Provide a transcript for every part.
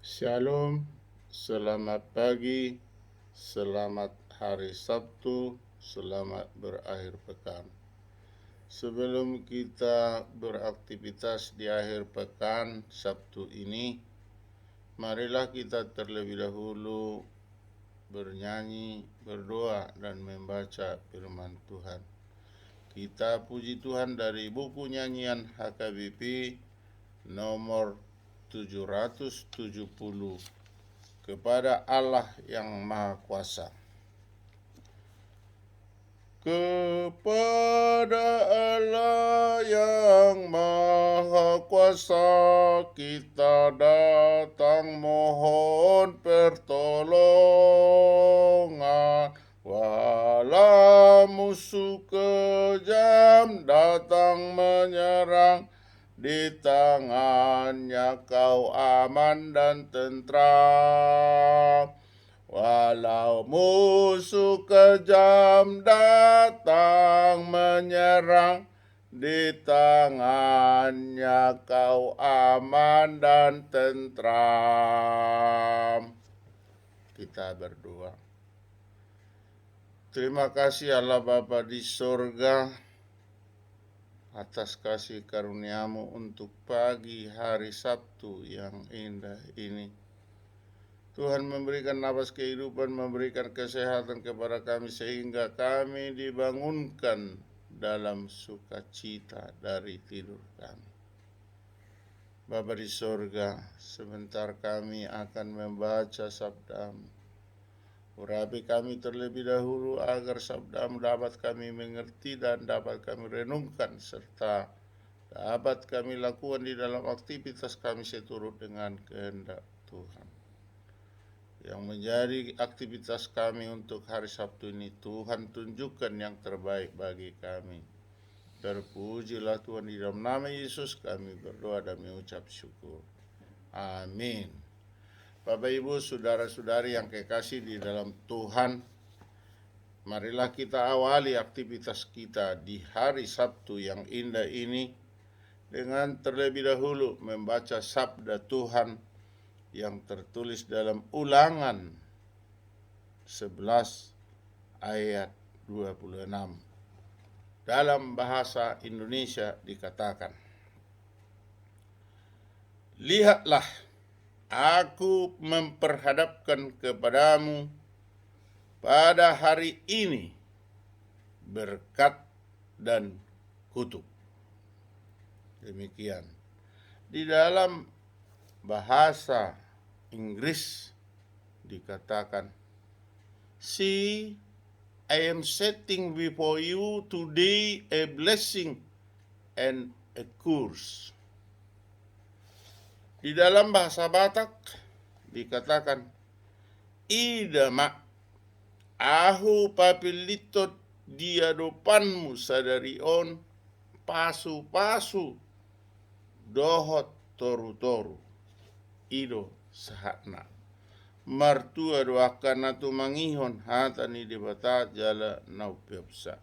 Shalom, selamat pagi, selamat hari Sabtu, selamat berakhir pekan. Sebelum kita beraktivitas di akhir pekan Sabtu ini, marilah kita terlebih dahulu bernyanyi, berdoa, dan membaca firman Tuhan. Kita puji Tuhan dari buku nyanyian HKBP nomor 770, kepada Allah yang Maha Kuasa. Kepada Allah yang Maha Kuasa kita datang mohon pertolongan. Walau musuh kejam datang menyerang, di tangannya kau aman dan tentram. Walau musuh kejam datang menyerang, di tangannya kau aman dan tentram. Kita berdoa. Terima kasih Allah Bapa di sorga atas kasih karuniamu untuk pagi hari Sabtu yang indah ini. Tuhan memberikan nafas kehidupan, memberikan kesehatan kepada kami sehingga kami dibangunkan dalam sukacita dari tidur kami. Bapa di sorga, sebentar kami akan membaca sabda-Mu. Urapi kami terlebih dahulu agar sabda-Mu dapat kami mengerti dan dapat kami renungkan serta dapat kami lakukan di dalam aktivitas kami seturut dengan kehendak Tuhan. Yang menjadi aktivitas kami untuk hari Sabtu ini, Tuhan tunjukkan yang terbaik bagi kami. Terpujilah Tuhan, di dalam nama Yesus kami berdoa dan mengucap syukur. Amin. Bapak Ibu, saudara-saudari yang kekasih di dalam Tuhan, marilah kita awali aktivitas kita di hari Sabtu yang indah ini dengan terlebih dahulu membaca sabda Tuhan yang tertulis dalam Ulangan 11 ayat 26. Dalam bahasa Indonesia dikatakan, lihatlah, aku memperhadapkan kepadamu pada hari ini berkat dan kutuk. Demikian. Di dalam bahasa Inggris dikatakan, see, I am setting before you today a blessing and a curse. Di dalam bahasa Batak dikatakan, ida mak ahu papilitot di hadapanmu sadarion pasu-pasu dohot toru-toru ido sahatna. Martua doakan atu mangihon hatani di bata jala naupiapsa.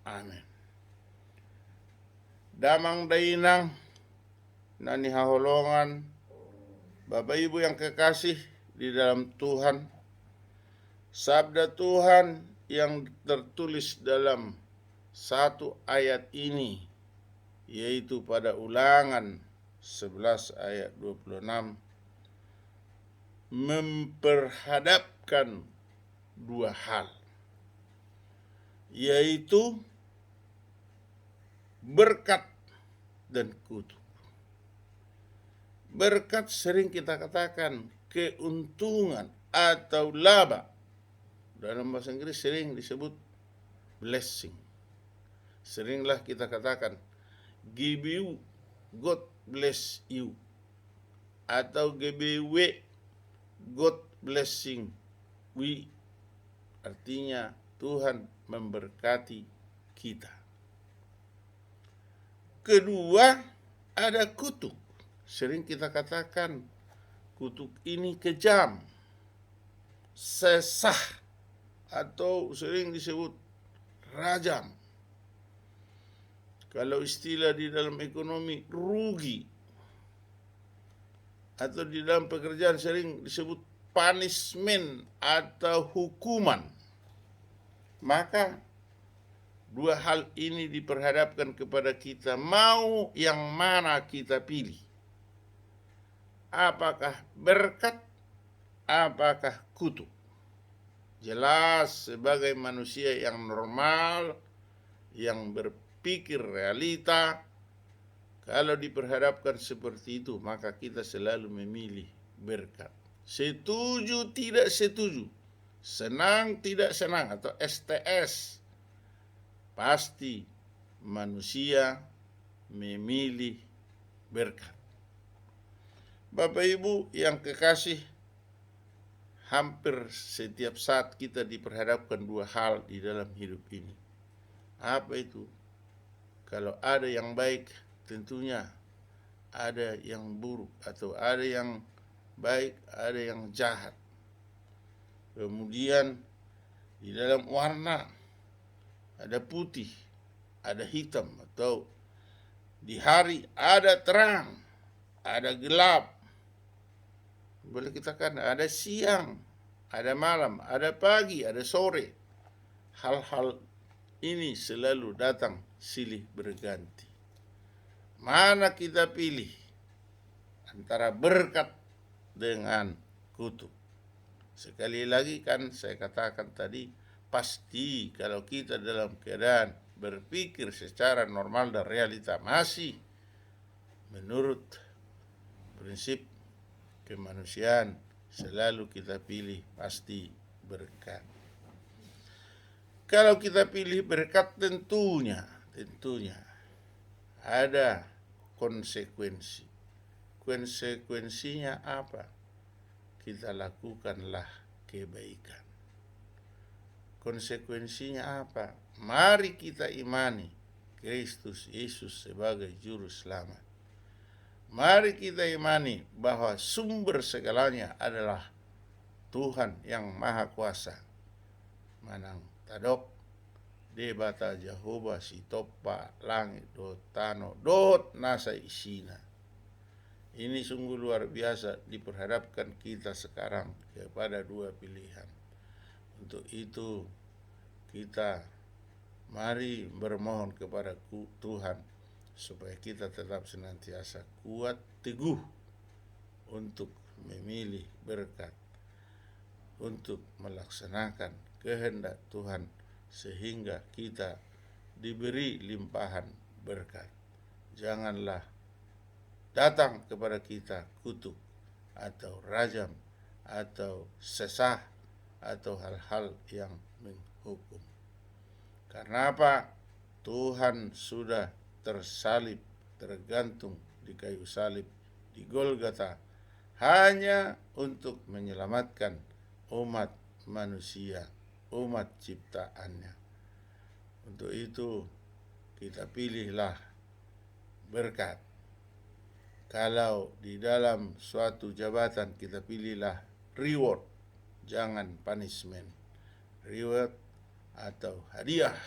Amin. Damang dainang nani haholongan Bapak Ibu yang kekasih di dalam Tuhan, sabda Tuhan yang tertulis dalam satu ayat ini, yaitu pada Ulangan 11 ayat 26, memperhadapkan dua hal, yaitu berkat dan kutuk. Berkat sering kita katakan keuntungan atau laba. Dalam bahasa Inggris sering disebut blessing. Seringlah kita katakan give you, God bless you, atau GBW, God blessing we, artinya Tuhan memberkati kita. Kedua, ada kutuk. Sering kita katakan kutuk ini kejam, sesah, atau sering disebut rajam. Kalau istilah di dalam ekonomi, rugi. atau di dalam pekerjaan sering disebut punishment atau hukuman. Maka dua hal ini diperhadapkan kepada kita, mau yang mana kita pilih. Apakah berkat, apakah kutuk? Jelas sebagai manusia yang normal, yang berpikir realita, kalau diperhadapkan seperti itu, maka kita selalu memilih berkat. Setuju tidak setuju, senang tidak senang, atau STS, pasti manusia memilih berkat. Bapak Ibu yang kekasih, hampir setiap saat kita diperhadapkan dua hal di dalam hidup ini. Apa itu? Kalau ada yang baik, tentunya ada yang buruk, atau ada yang baik, ada yang jahat. Kemudian di dalam warna ada putih, ada hitam, atau di hari ada terang, ada gelap. Boleh kita katakan ada siang, ada malam, ada pagi, ada sore. Hal-hal ini selalu datang silih berganti. Mana kita pilih antara berkat dengan kutuk? Sekali lagi kan saya katakan tadi, pasti kalau kita dalam keadaan berpikir secara normal dan realita masih menurut prinsip kemanusiaan, selalu kita pilih pasti berkat. Kalau kita pilih berkat, tentunya ada konsekuensi. Konsekuensinya apa? Kita lakukanlah kebaikan. Konsekuensinya apa? Mari kita imani Kristus Yesus sebagai juru selamat. Mari kita imani bahwa sumber segalanya adalah Tuhan yang Maha Kuasa. Manang tadok debata Jehovah sitopa langit do tano dot nasa isina. Ini sungguh luar biasa diperhadapkan kita sekarang kepada dua pilihan. Untuk itu kita mari bermohon kepada Tuhan supaya kita tetap senantiasa kuat teguh untuk memilih berkat, untuk melaksanakan kehendak Tuhan, sehingga kita diberi limpahan berkat. Janganlah datang kepada kita kutuk atau rajam atau sesah atau hal-hal yang menghukum. Karena apa? Tuhan sudah tersalib, tergantung di kayu salib di Golgota hanya untuk menyelamatkan umat manusia, umat ciptaannya. Untuk itu kita pilihlah berkat. Kalau di dalam suatu jabatan kita pilihlah reward, jangan punishment. Reward atau hadiah.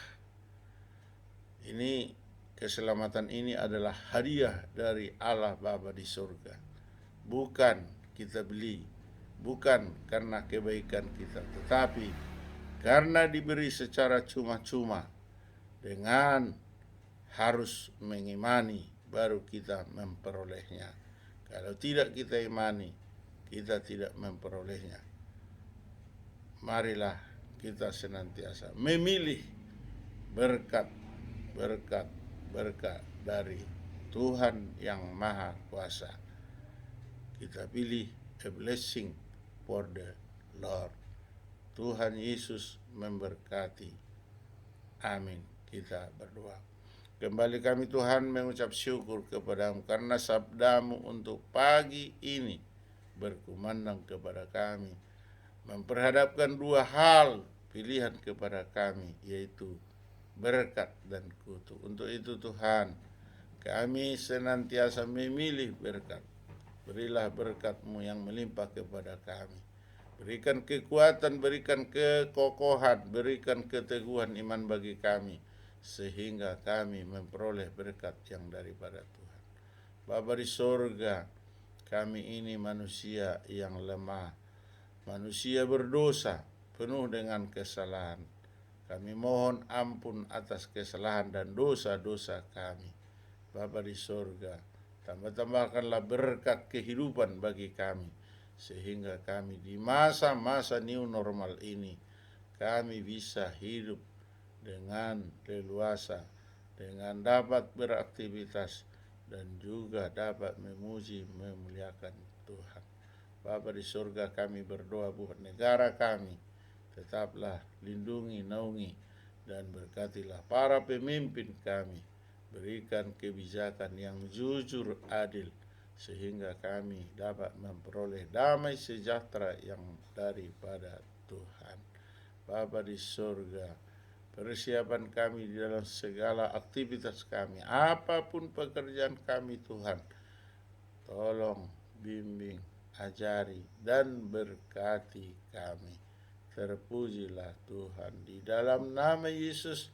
Ini keselamatan ini adalah hadiah dari Allah Bapa di surga. Bukan kita beli, bukan karena kebaikan kita, tetapi karena diberi secara cuma-cuma, dengan harus mengimani baru kita memperolehnya. Kalau tidak kita imani, kita tidak memperolehnya. Marilah kita senantiasa memilih berkat dari Tuhan yang Maha Kuasa. Kita pilih a blessing for the Lord. Tuhan Yesus memberkati. Amin. Kita berdoa. Kembali kami Tuhan mengucap syukur kepadamu karena sabdamu untuk pagi ini berkumandang kepada kami, memperhadapkan dua hal pilihan kepada kami, yaitu berkat dan kutuk. Untuk itu Tuhan, kami senantiasa memilih berkat. Berilah berkat-Mu yang melimpah kepada kami. Berikan kekuatan, berikan kekokohan, berikan keteguhan iman bagi kami, sehingga kami memperoleh berkat yang daripada Tuhan. Bapa di sorga, kami ini manusia yang lemah, manusia berdosa, penuh dengan kesalahan. Kami mohon ampun atas kesalahan dan dosa-dosa kami. Bapa di sorga, tambah-tambahkanlah berkat kehidupan bagi kami, sehingga kami di masa-masa new normal ini, kami bisa hidup dengan leluasa, dengan dapat beraktivitas, dan juga dapat memuji memuliakan Tuhan. Bapa di surga, kami berdoa buat negara kami, tetaplah lindungi, naungi, dan berkatilah para pemimpin kami, berikan kebijakan yang jujur, adil, sehingga kami dapat memperoleh damai sejahtera yang daripada Tuhan. Bapa di surga, persiapan kami di dalam segala aktivitas kami, apapun pekerjaan kami Tuhan, tolong bimbing, ajari, dan berkati kami. Terpujilah Tuhan. Di dalam nama Yesus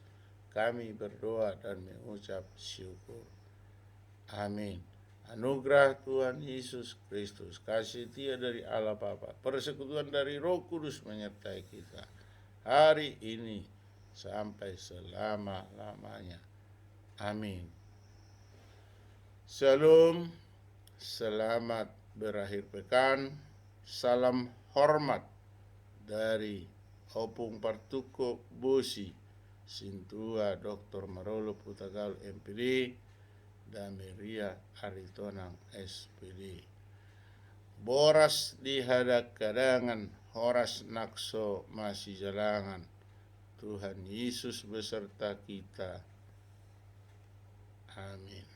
kami berdoa dan mengucap syukur. Amin. Anugerah Tuhan Yesus Kristus, kasih setia dari Allah Bapa, persekutuan dari Roh Kudus menyertai kita hari ini sampai selama-lamanya. Amin. Shalom, selamat berakhir pekan. Salam hormat dari Opung Partuko Bosi, Sintua Dr. Marolo Putagal MPD, dan Meria Aritonang SPD. Boras di hadak kadangan, horas nakso masih jalangan. Tuhan Yesus beserta kita. Amin.